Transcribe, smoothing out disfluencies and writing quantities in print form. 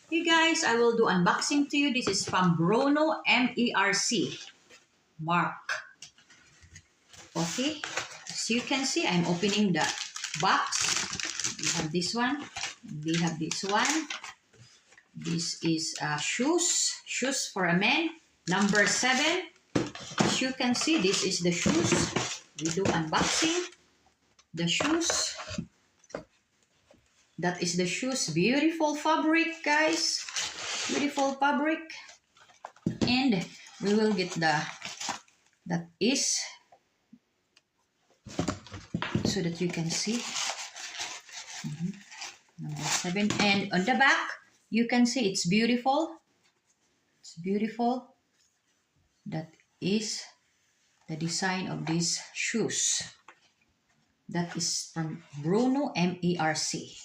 Hey guys, I will do unboxing to you. This is from Bruno MERC. Mark. Okay, as you can see, I'm opening the box. We have this one. We have this one. This is shoes for a man. Number 7. As you can see, this is the shoes. We do unboxing. The shoes. That is the shoes. Beautiful fabric, guys. Beautiful fabric. And we will get that is so that you can see. Number 7. And on the back, you can see it's beautiful. It's beautiful. That is the design of these shoes. That is from Bruno MERC.